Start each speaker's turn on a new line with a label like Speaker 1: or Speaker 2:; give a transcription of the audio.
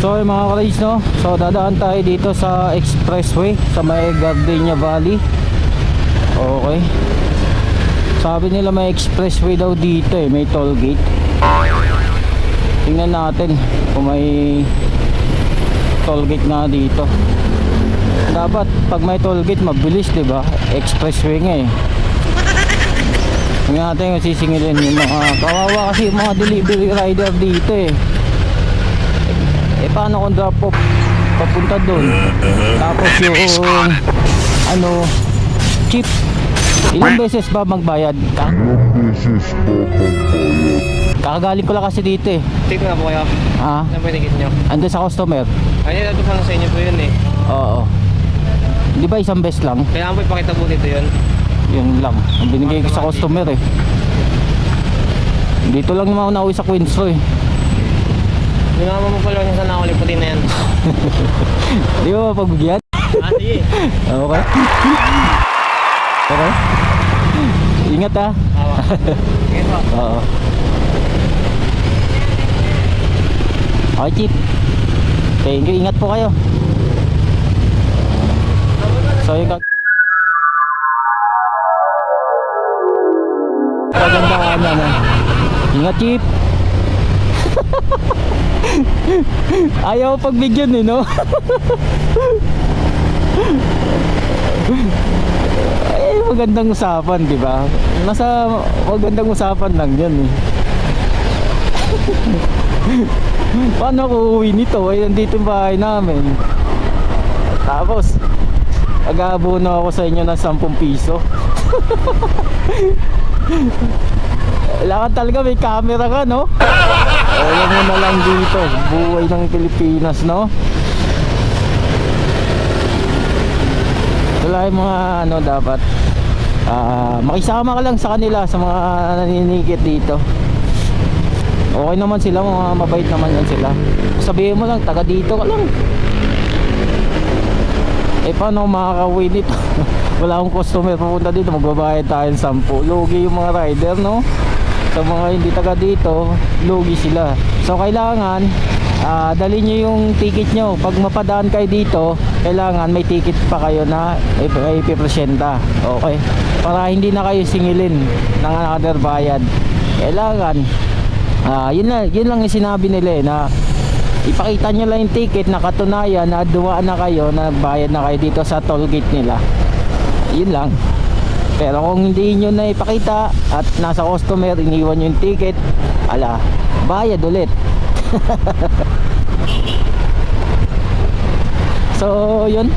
Speaker 1: So yung mga ka-rides, no, so dadaan tayo dito sa expressway sa may Gardenia Valley. Okay, sabi nila may expressway daw dito eh, may toll gate. Tingnan natin kung may toll gate na dito. Dapat pag may toll gate mabilis, diba? Expressway nga eh. Tingnan natin kung sisingilin yung mga kawawa kasi yung mga delivery rider dito eh. Paano kung drop off papunta doon, tapos yung ano, cheap, ilang beses ba magbayad? Kakagaling ko lang kasi dito eh.
Speaker 2: Take na po kayo.
Speaker 1: Ha?
Speaker 2: Ano pwede kit nyo?
Speaker 1: Andun sa customer.
Speaker 2: Ay, ito pa sa inyo po yun eh.
Speaker 1: Oo. Di ba isang beses lang?
Speaker 2: Kailangan po ipakita po dito yun.
Speaker 1: Yun lang ang binigay ko sa customer eh. Dito lang naman ako nauwi sa Queensroy.
Speaker 2: Ginama mo pala niya sa nakuli puti na yan.
Speaker 1: Di ba pagbigyan?
Speaker 2: Sige.
Speaker 1: Okay. Pero ingat ha.
Speaker 2: Sige po.
Speaker 1: Oo. Okay, Chief. Thank you. Ingat po kayo. So yung kagandaan yan eh. Ingat, Chief. Ayaw pagbigyan eh, no? Ay, magandang usapan, di ba? Nasa magandang usapan lang yan eh. Paano ako uuwi nito? Ay, nandito yung bahay namin. Tapos mag-aabono ako sa inyo ng 10 piso. Kailangan talaga may camera ka, no? Alam mo na lang dito, buhay ng Pilipinas, no? Wala yung mga ano dapat makisama ka lang sa kanila, sa mga naninikit dito. Okay naman sila, mga mabait naman yan sila. Sabihin mo lang, taga dito ka lang. Eh paano makaka-uwi dito? Wala akong customer pupunta dito, magbabayad tayo ng 10. Lugi yung mga rider, no? Sa mga hindi taga dito, lugi sila. So kailangan dali nyo yung ticket nyo. Pag mapadaan kayo dito, kailangan may ticket pa kayo na ipipresenta. Okay? Para hindi na kayo singilin ng another bayad. Kailangan yun lang yung sinabi nila eh, na ipakita nyo lang yung ticket na katunayan na dumaan na kayo, na bayad na kayo dito sa toll gate nila. Yun lang. Pero kung hindi nyo na ipakita at nasa customer, iniwan nyo yung ticket, bayad ulit. So yun.